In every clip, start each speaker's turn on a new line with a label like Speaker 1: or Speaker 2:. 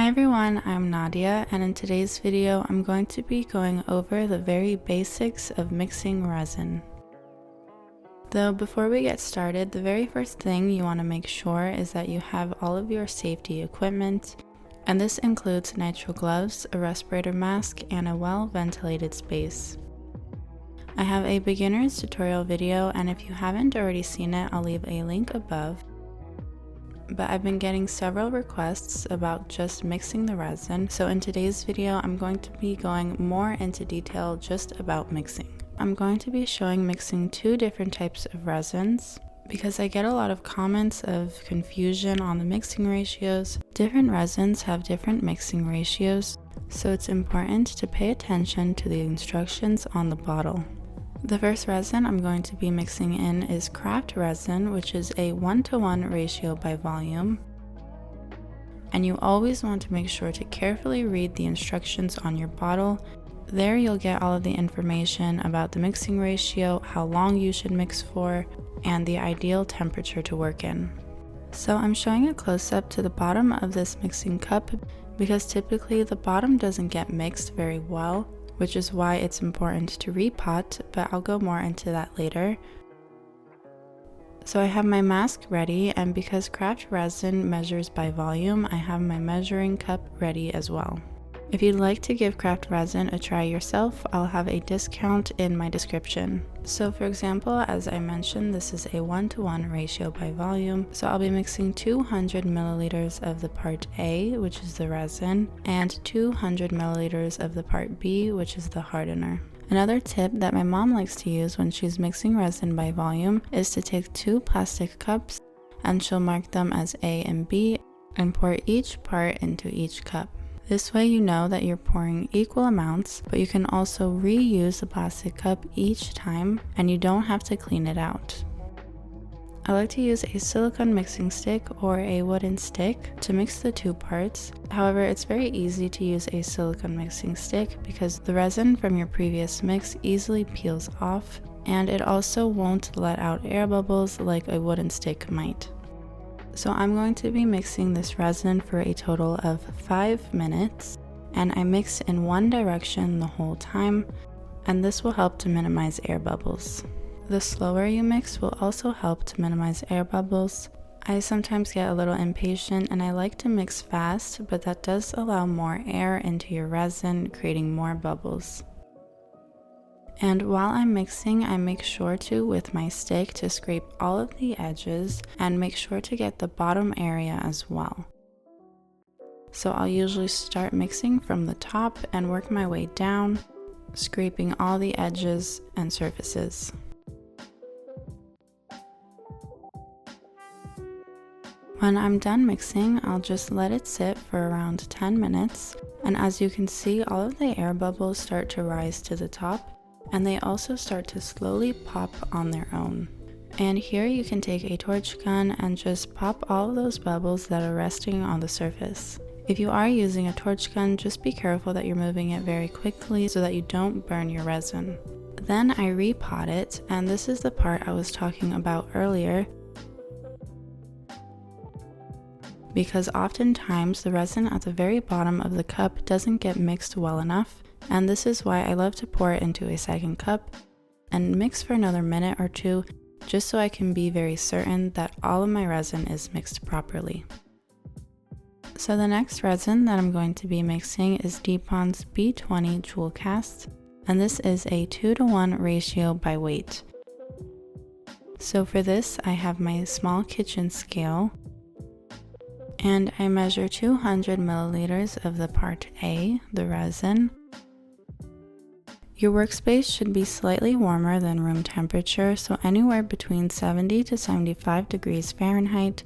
Speaker 1: everyone, I'm Nadia, and in today's video I'm going to be going over the very basics of mixing resin. Though before we get started, the very first thing you want to make sure is that you have all of your safety equipment, and this includes nitrile gloves, a respirator mask, and a well-ventilated space. I have a beginner's tutorial video, and if you haven't already seen it, I'll leave a link above. But I've been getting several requests about just mixing the resin, so in today's video I'm going to be going more into detail just about mixing. I'm going to be showing mixing two different types of resins because I get a lot of comments of confusion on the mixing ratios. Different resins have different mixing ratios, so it's important to pay attention to the instructions on the bottle. The first resin I'm going to be mixing in is craft resin, which is a 1:1 ratio by volume. And you always want to make sure to carefully read the instructions on your bottle. There you'll get all of the information about the mixing ratio, how long you should mix for, and the ideal temperature to work in. So I'm showing a close-up to the bottom of this mixing cup because typically the bottom doesn't get mixed very well, which is why it's important to repot, but I'll go more into that later. So I have my mask ready, and because craft resin measures by volume, I have my measuring cup ready as well. If you'd like to give craft resin a try yourself, I'll have a discount in my description. So for example, as I mentioned, this is a 1:1 ratio by volume, so I'll be mixing 200 milliliters of the part A, which is the resin, and 200 milliliters of the part B, which is the hardener. Another tip that my mom likes to use when she's mixing resin by volume is to take two plastic cups, and she'll mark them as A and B and pour each part into each cup. This way you know that you're pouring equal amounts, but you can also reuse the plastic cup each time and you don't have to clean it out. I like to use a silicone mixing stick or a wooden stick to mix the two parts. However, it's very easy to use a silicone mixing stick because the resin from your previous mix easily peels off, and it also won't let out air bubbles like a wooden stick might. So I'm going to be mixing this resin for a total of 5 minutes, and I mix in one direction the whole time, and this will help to minimize air bubbles. The slower you mix will also help to minimize air bubbles. I sometimes get a little impatient and I like to mix fast, but that does allow more air into your resin, creating more bubbles. And while I'm mixing, I make sure to, with my stick, to scrape all of the edges and make sure to get the bottom area as well. So I'll usually start mixing from the top and work my way down, scraping all the edges and surfaces. When I'm done mixing, I'll just let it sit for around 10 minutes, and as you can see, all of the air bubbles start to rise to the top, and they also start to slowly pop on their own. And here you can take a torch gun and just pop all of those bubbles that are resting on the surface. If you are using a torch gun, just be careful that you're moving it very quickly so that you don't burn your resin. Then I repot it, and this is the part I was talking about earlier, because oftentimes the resin at the very bottom of the cup doesn't get mixed well enough, and this is why I love to pour it into a second cup and mix for another minute or two, just so I can be very certain that all of my resin is mixed properly. So the next resin that I'm going to be mixing is DuPont's B20 Jewel Cast, and this is a 2:1 ratio by weight. So for this, I have my small kitchen scale, and I measure 200 milliliters of the part A, the resin. Your workspace should be slightly warmer than room temperature, so anywhere between 70 to 75 degrees Fahrenheit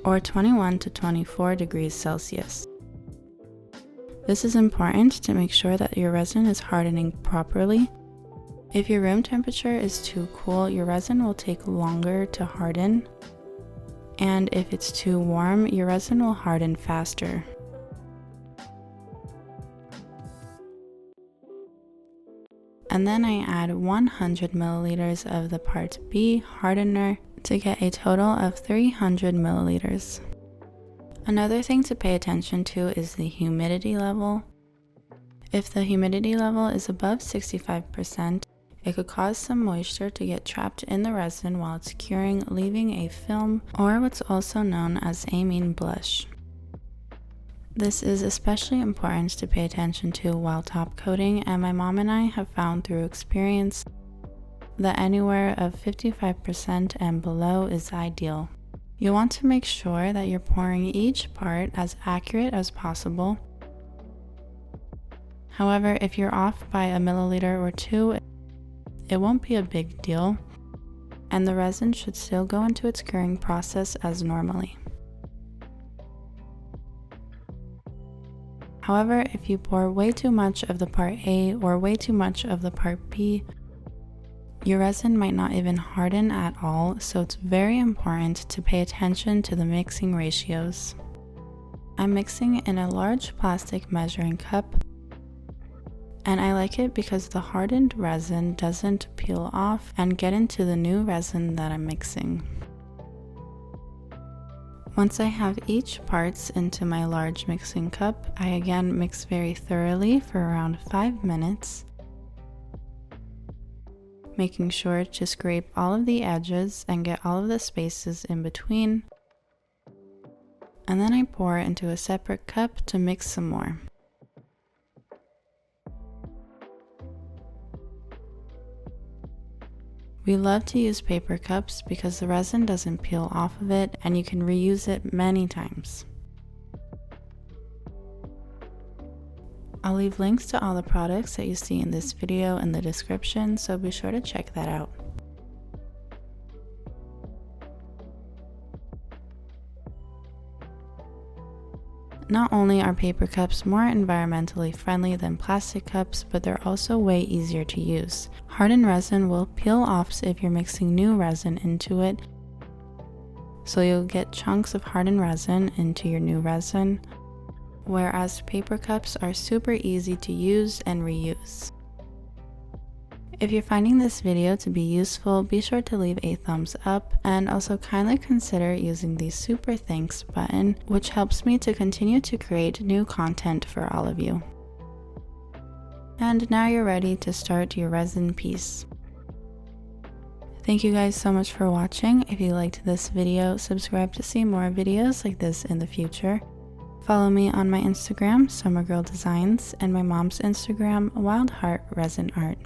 Speaker 1: or 21 to 24 degrees Celsius. This is important to make sure that your resin is hardening properly. If your room temperature is too cool, your resin will take longer to harden, and if it's too warm, your resin will harden faster. And then I add 100 milliliters of the part B hardener to get a total of 300 milliliters. Another thing to pay attention to is the humidity level. If the humidity level is above 65%, it could cause some moisture to get trapped in the resin while it's curing, leaving a film, or what's also known as amine blush. This is especially important to pay attention to while top coating, and my mom and I have found through experience that anywhere of 55% and below is ideal. You want to make sure that you're pouring each part as accurate as possible. However, if you're off by a milliliter or two, it won't be a big deal, and the resin should still go into its curing process as normally. However, if you pour way too much of the part A or way too much of the part B, your resin might not even harden at all, so it's very important to pay attention to the mixing ratios. I'm mixing in a large plastic measuring cup, and I like it because the hardened resin doesn't peel off and get into the new resin that I'm mixing. Once I have each parts into my large mixing cup, I again mix very thoroughly for around 5 minutes, making sure to scrape all of the edges and get all of the spaces in between. And then I pour into a separate cup to mix some more. We love to use paper cups because the resin doesn't peel off of it and you can reuse it many times. I'll leave links to all the products that you see in this video in the description, so be sure to check that out. Not only are paper cups more environmentally friendly than plastic cups, but they're also way easier to use. Hardened resin will peel off if you're mixing new resin into it, so you'll get chunks of hardened resin into your new resin, whereas paper cups are super easy to use and reuse. If you're finding this video to be useful, be sure to leave a thumbs up and also kindly consider using the super thanks button, which helps me to continue to create new content for all of you. And now you're ready to start your resin piece. Thank you guys so much for watching. If you liked this video, subscribe to see more videos like this in the future. Follow me on my Instagram, Summer Girl Designs, and my mom's Instagram, Wild Heart Resin Art.